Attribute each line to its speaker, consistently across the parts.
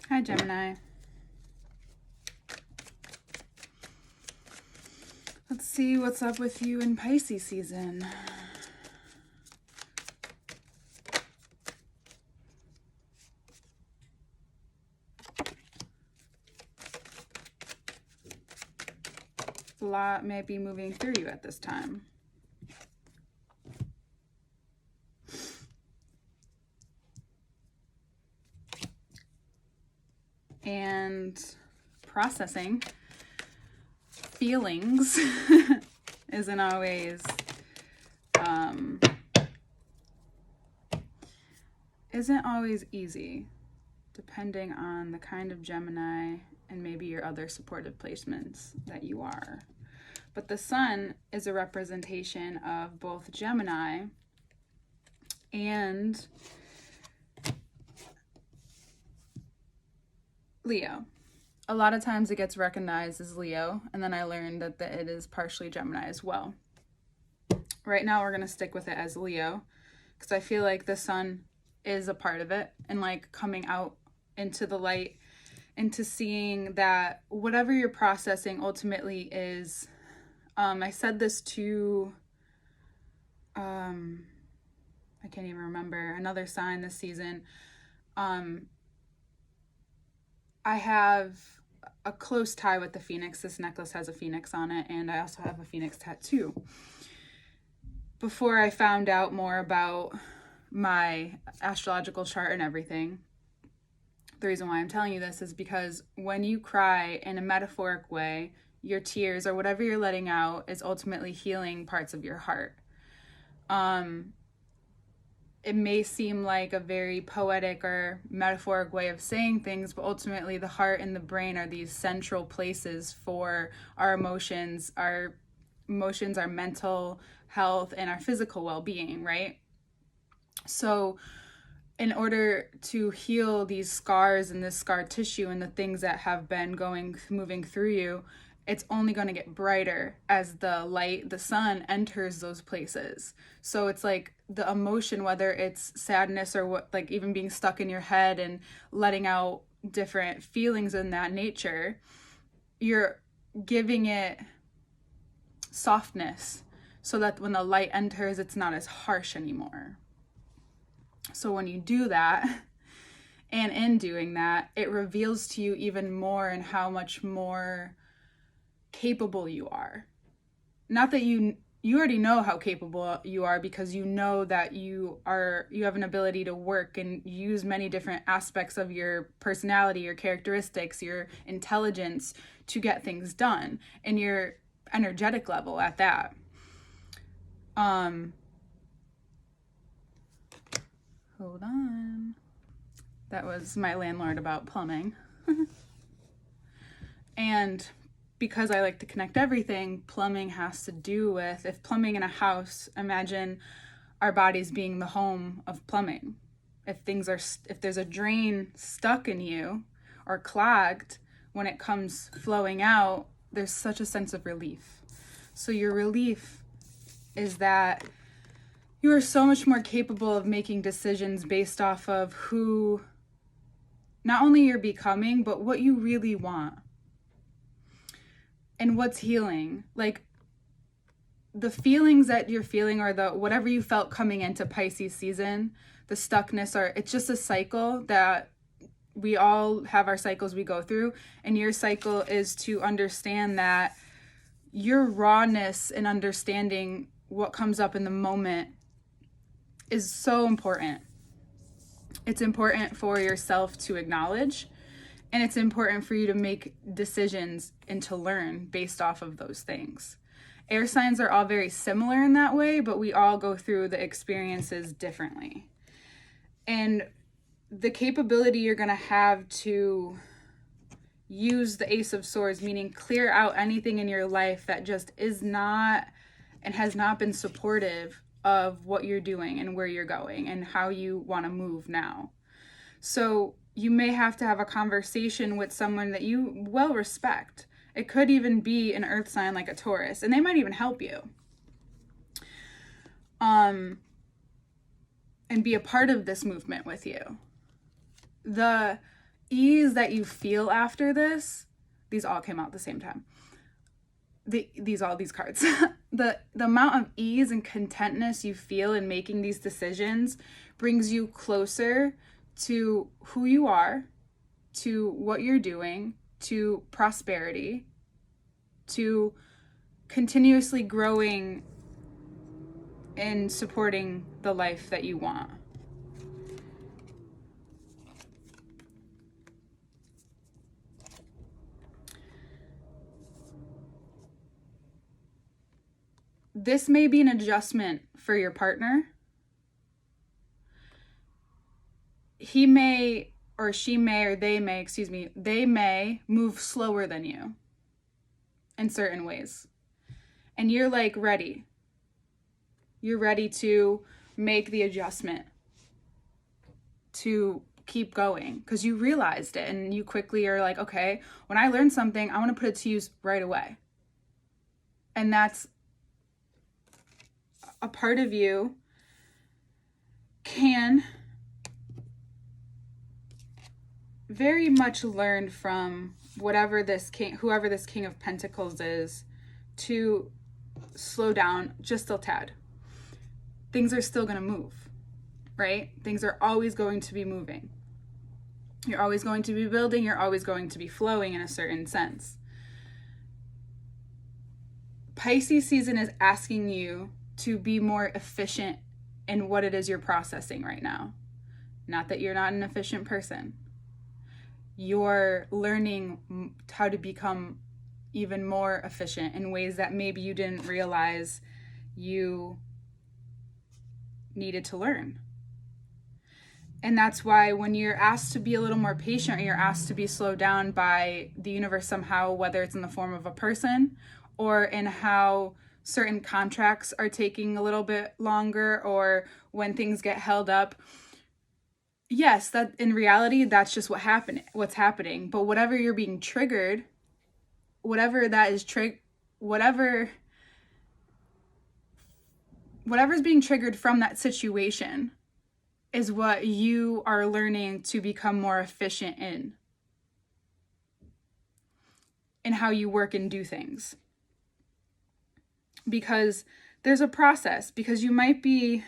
Speaker 1: Hi, Gemini. Let's see what's up with you in Pisces season. A lot may be moving through you at this time. And processing feelings isn't always easy, depending on the kind of Gemini and maybe your other supportive placements that you are. But the sun is a representation of both Gemini and Leo. A lot of times it gets recognized as Leo, and then I learned that it is partially Gemini as well. Right now we're going to stick with it as Leo, because I feel like the sun is a part of it, and like coming out into the light, into seeing that whatever you're processing ultimately is, I said this to, I can't even remember, another sign this season. I have a close tie with the phoenix. This necklace has a phoenix on it, and I also have a phoenix tattoo. Before I found out more about my astrological chart and everything, the reason why I'm telling you this is because when you cry in a metaphoric way, your tears or whatever you're letting out is ultimately healing parts of your heart. It may seem like a very poetic or metaphoric way of saying things, but ultimately the heart and the brain are these central places for our emotions, our mental health, and our physical well-being, right? So in order to heal these scars and this scar tissue and the things that have been moving through you, it's only going to get brighter as the light, the sun, enters those places. So it's like the emotion, whether it's sadness or what, like even being stuck in your head and letting out different feelings in that nature, you're giving it softness so that when the light enters, it's not as harsh anymore. So when you do that, and in doing that, it reveals to you even more and how much more capable you are. Not that you already know how capable you are, because you know that you have an ability to work and use many different aspects of your personality, your characteristics, your intelligence to get things done, and your energetic level at that. Hold on. That was my landlord about plumbing. And because I like to connect everything, plumbing has to do with, if plumbing in a house, imagine our bodies being the home of plumbing. If there's a drain stuck in you or clogged, when it comes flowing out, there's such a sense of relief. So your relief is that you are so much more capable of making decisions based off of who, not only you're becoming, but what you really want. And what's healing. Like the feelings that you're feeling, or the whatever you felt coming into Pisces season, the stuckness, or it's just a cycle that we all have, our cycles we go through. And your cycle is to understand that your rawness and understanding what comes up in the moment is so important. It's important for yourself to acknowledge, and it's important for you to make decisions and to learn based off of those things. Air signs are all very similar in that way, but we all go through the experiences differently. And the capability you're going to have to use the Ace of Swords, meaning clear out anything in your life that just is not and has not been supportive of what you're doing and where you're going and how you want to move now. So you may have to have a conversation with someone that you well respect. It could even be an earth sign like a Taurus, and they might even help you. And be a part of this movement with you. The ease that you feel after this, these all came out at the same time. These cards. The amount of ease and contentness you feel in making these decisions brings you closer to who you are, to what you're doing, to prosperity, to continuously growing and supporting the life that you want. This may be an adjustment for your partner. He may, or she may, or they may move slower than you in certain ways. And you're like ready. You're ready to make the adjustment to keep going because you realized it, and you quickly are like, okay, when I learn something, I want to put it to use right away. And that's a part of you can very much learn from whoever this King of Pentacles is, to slow down just a tad. Things are still going to move, right? Things are always going to be moving. You're always going to be building. You're always going to be flowing in a certain sense. Pisces season is asking you to be more efficient in what it is you're processing right now. Not that you're not an efficient person. You're learning how to become even more efficient in ways that maybe you didn't realize you needed to learn. And that's why when you're asked to be a little more patient, or you're asked to be slowed down by the universe somehow, whether it's in the form of a person or in how certain contracts are taking a little bit longer, or when things get held up, yes, that in reality, that's just what's happening. But whatever you're being triggered, whatever's being triggered from that situation is what you are learning to become more efficient in how you work and do things. Because there's a process, because you might be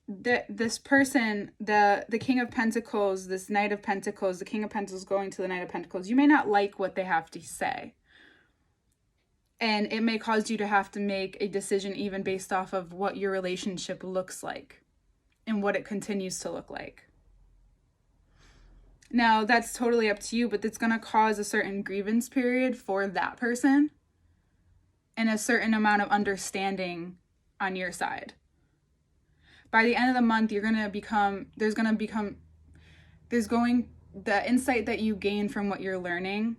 Speaker 1: this person, the King of Pentacles, this Knight of Pentacles, the King of Pentacles going to the Knight of Pentacles, you may not like what they have to say. And it may cause you to have to make a decision even based off of what your relationship looks like and what it continues to look like. Now, that's totally up to you, but it's going to cause a certain grievance period for that person and a certain amount of understanding on your side. By the end of the month, the insight that you gain from what you're learning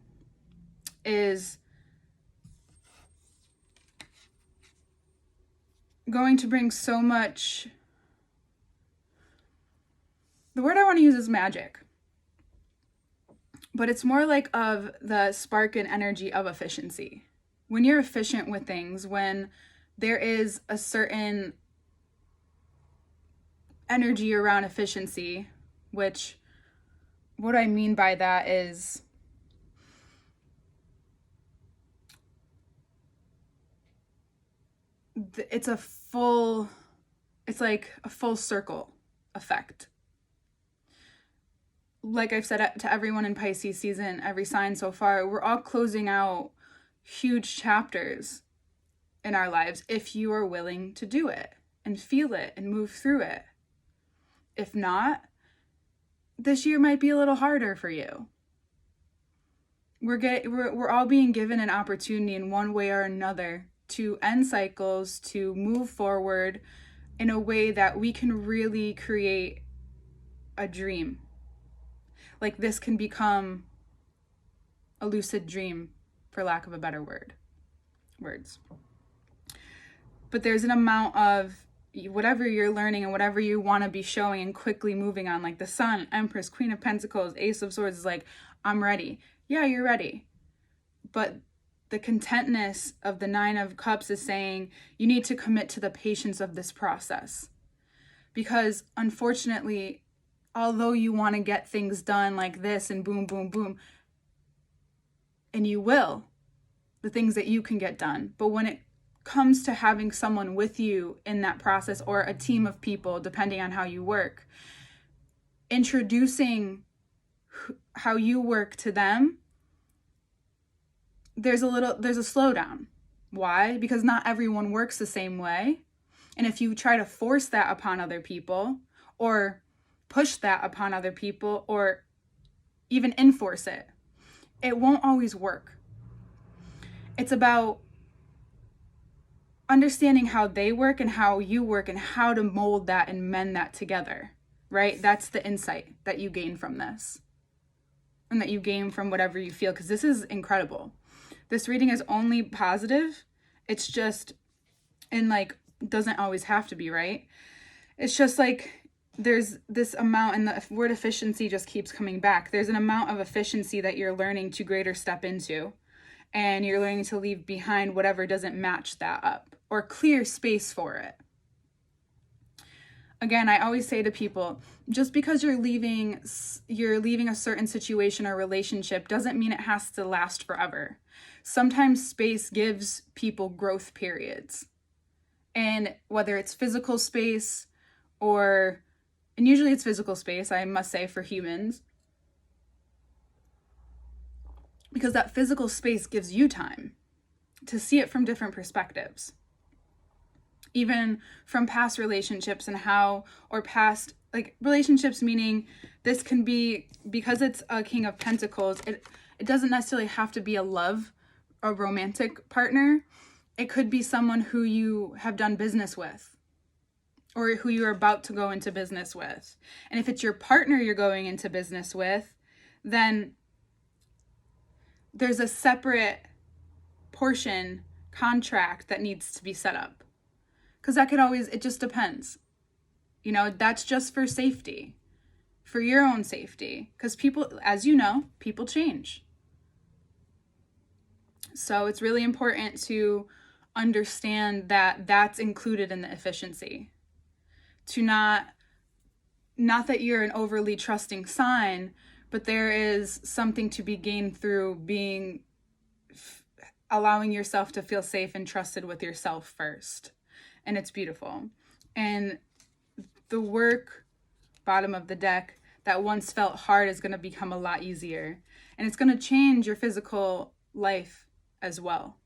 Speaker 1: is going to bring so much. The word I want to use is magic, but it's more like of the spark and energy of efficiency. When you're efficient with things, when there is a certain energy around efficiency, which what I mean by that is it's like a full circle effect. Like I've said to everyone in Pisces season, every sign so far, we're all closing out huge chapters in our lives if you are willing to do it and feel it and move through it. If not, this year might be a little harder for you. We're all being given an opportunity in one way or another to end cycles, to move forward in a way that we can really create a dream. Like this can become a lucid dream, for lack of a better words. But there's an amount of whatever you're learning and whatever you want to be showing and quickly moving on, like the Sun, Empress, Queen of Pentacles, Ace of Swords is like, I'm ready. Yeah, you're ready. But the contentness of the Nine of Cups is saying you need to commit to the patience of this process. Because unfortunately, although you want to get things done like this and boom, boom, boom, and you will, the things that you can get done. But when it comes to having someone with you in that process, or a team of people, depending on how you work, introducing how you work to them, there's a slowdown. Why? Because not everyone works the same way. And if you try to force that upon other people, or push that upon other people, or even enforce it, it won't always work. It's about understanding how they work and how you work, and how to mold that and mend that together, right? That's the insight that you gain from this, and that you gain from whatever you feel, because this is incredible. This reading is only positive. It's just, and like, doesn't always have to be, right? It's just like, there's this amount, and the word efficiency just keeps coming back. There's an amount of efficiency that you're learning to greater step into, and you're learning to leave behind whatever doesn't match that up, or clear space for it. Again, I always say to people, just because you're leaving a certain situation or relationship doesn't mean it has to last forever. Sometimes space gives people growth periods. And whether it's physical space, and usually it's physical space, I must say, for humans, because that physical space gives you time to see it from different perspectives, even from past relationships, and past, like, relationships, meaning this can be, because it's a King of Pentacles, it doesn't necessarily have to be a romantic partner. It could be someone who you have done business with, or who you're about to go into business with. And if it's your partner you're going into business with, then there's a separate contract that needs to be set up. Because it just depends. That's just for safety, for your own safety. Because people, as you know, people change. So it's really important to understand that that's included in the efficiency. To not that you're an overly trusting sign, but there is something to be gained through allowing yourself to feel safe and trusted with yourself first. And it's beautiful. And the work, bottom of the deck, that once felt hard is going to become a lot easier. And it's going to change your physical life as well,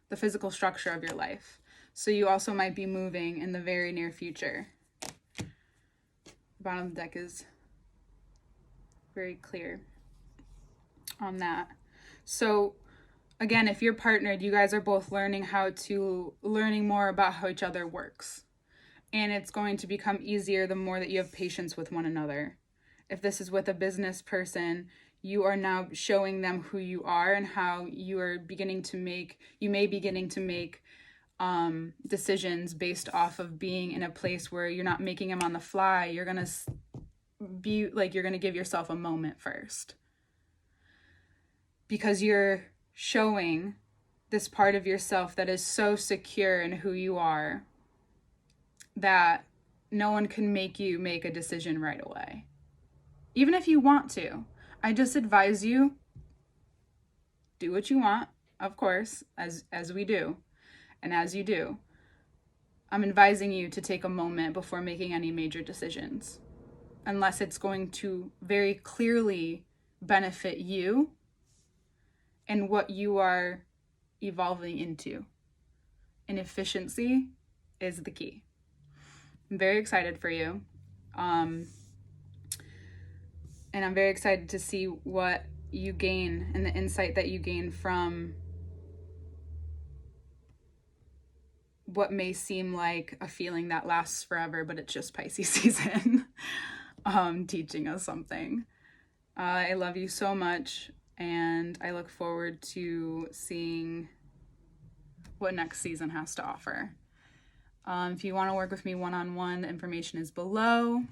Speaker 1: the physical structure of your life. So you also might be moving in the very near future. The bottom of the deck is very clear on that. So again, if you're partnered, you guys are both learning more about how each other works. And it's going to become easier the more that you have patience with one another. If this is with a business person, you are now showing them who you are, and how you may beginning to make decisions based off of being in a place where you're not making them on the fly. You're going to give yourself a moment first, because you're showing this part of yourself that is so secure in who you are that no one can make you make a decision right away. Even if you want to, I just advise you, do what you want, of course, as we do. And as you do, I'm advising you to take a moment before making any major decisions, unless it's going to very clearly benefit you and what you are evolving into. And efficiency is the key. I'm very excited for you. And I'm very excited to see what you gain and the insight that you gain from what may seem like a feeling that lasts forever, but it's just Pisces season teaching us something. I love you so much, and I look forward to seeing what next season has to offer. If you want to work with me one-on-one, the information is below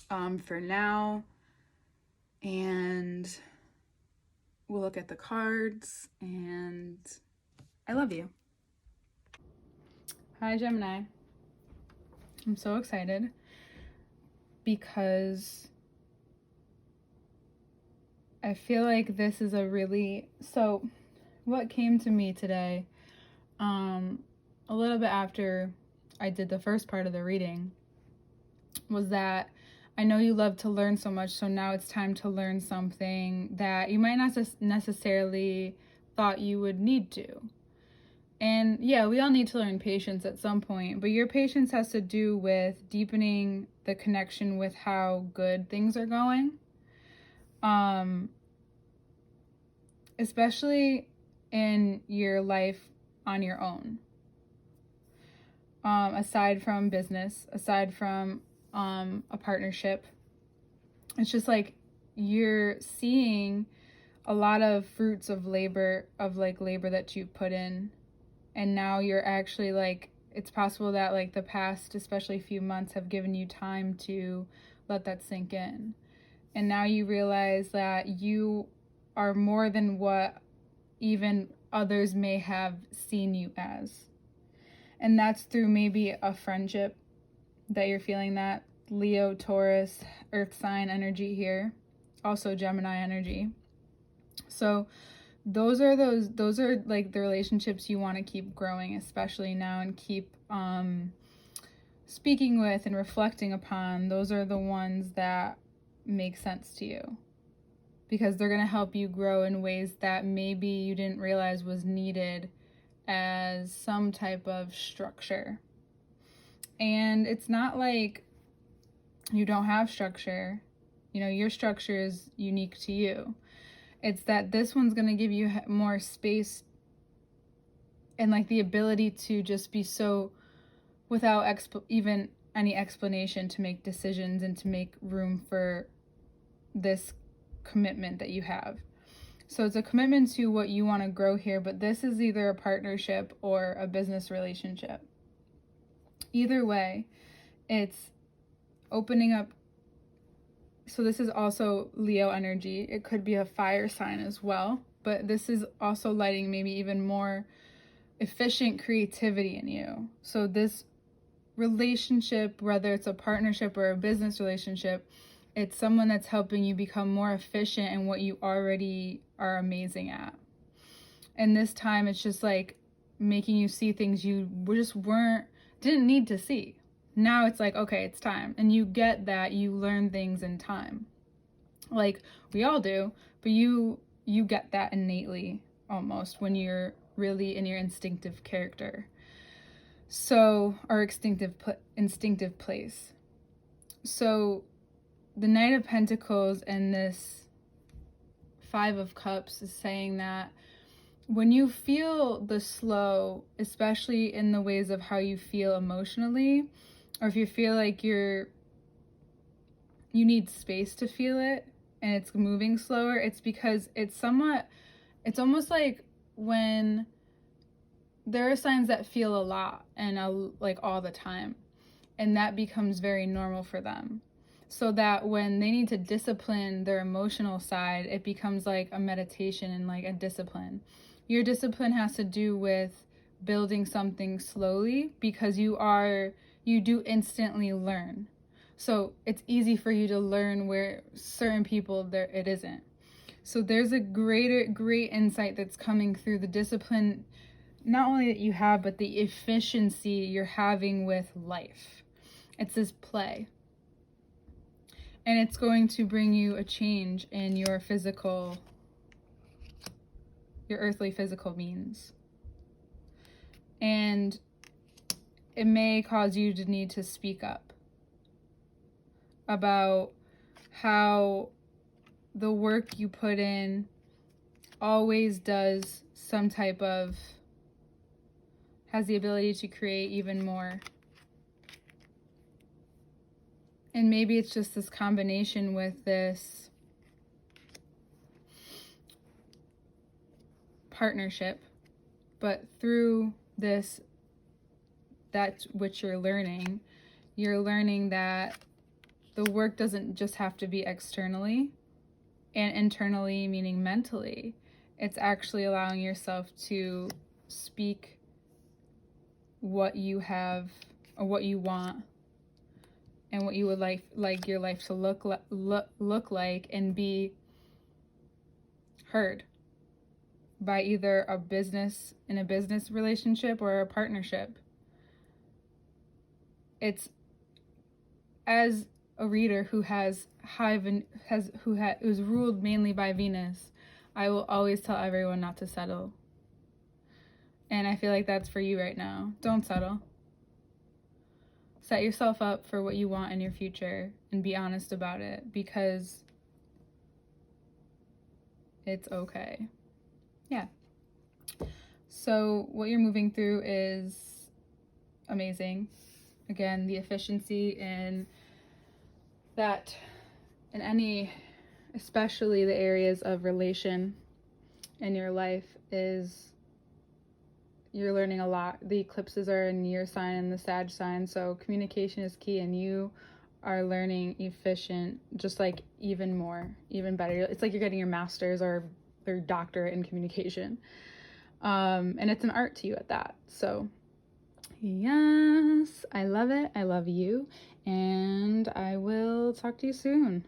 Speaker 1: for now. And we'll look at the cards, and I love you. Hi, Gemini. I'm so excited. because I feel like this is so what came to me today, a little bit after I did the first part of the reading, was that I know you love to learn so much, so now it's time to learn something that you might not necessarily thought you would need to. And yeah, we all need to learn patience at some point, but your patience has to do with deepening the connection with how good things are going. Especially in your life on your own. Aside from business, aside from a partnership, it's just like you're seeing a lot of fruits of labor that you put in, and now you're actually like, it's possible that like the past, especially few months, have given you time to let that sink in, and now you realize that you are more than what even others may have seen you as. And that's through maybe a friendship that you're feeling, that Leo, Taurus, earth sign energy here, also Gemini energy. So those are like the relationships you want to keep growing, especially now, and keep speaking with and reflecting upon. Those are the ones that make sense to you, because they're going to help you grow in ways that maybe you didn't realize was needed as some type of structure. And it's not like you don't have structure. You know, your structure is unique to you. It's that this one's going to give you more space and like the ability to just be so, without even any explanation, to make decisions and to make room for this commitment that you have. So it's a commitment to what you want to grow here, but this is either a partnership or a business relationship. Either way, it's opening up. So this is also Leo energy. It could be a fire sign as well, but this is also lighting maybe even more efficient creativity in you. So this relationship, whether it's a partnership or a business relationship, it's someone that's helping you become more efficient in what you already are amazing at. And this time it's just like making you see things you didn't need to see. Now it's like, okay, it's time. And you get that you learn things in time. Like we all do, but you get that innately almost when you're really in your instinctive character. So, our instinctive place. So the Knight of Pentacles and this Five of Cups is saying that when you feel the slow, especially in the ways of how you feel emotionally, or if you feel like you need space to feel it and it's moving slower, it's because it's almost like when there are signs that feel a lot and like all the time, and that becomes very normal for them. So that when they need to discipline their emotional side, it becomes like a meditation and like a discipline. Your discipline has to do with building something slowly, because you do instantly learn. So it's easy for you to learn where certain people it isn't. So there's a great insight that's coming through the discipline, not only that you have, but the efficiency you're having with life. It's this play. And it's going to bring you a change in your earthly physical beings. And it may cause you to need to speak up about how the work you put in always has the ability to create even more. And maybe it's just this combination with this partnership, but through this, that's what you're learning that the work doesn't just have to be externally, and internally meaning mentally. It's actually allowing yourself to speak what you have or what you want, and what you would like your life to look like, and be heard by either a business relationship or a partnership. It's, as a reader who who's ruled mainly by Venus, I will always tell everyone not to settle. And I feel like that's for you right now. Don't settle. Set yourself up for what you want in your future and be honest about it, because it's okay. Yeah. So what you're moving through is amazing. Again, the efficiency in that, in any, especially the areas of relation in your life, is you're learning a lot. The eclipses are in your sign and the Sag sign, so communication is key, and you are learning efficient, just like even better. It's like you're getting your master's or doctorate in communication. And it's an art to you at that. So yes, I love it. I love you. And I will talk to you soon.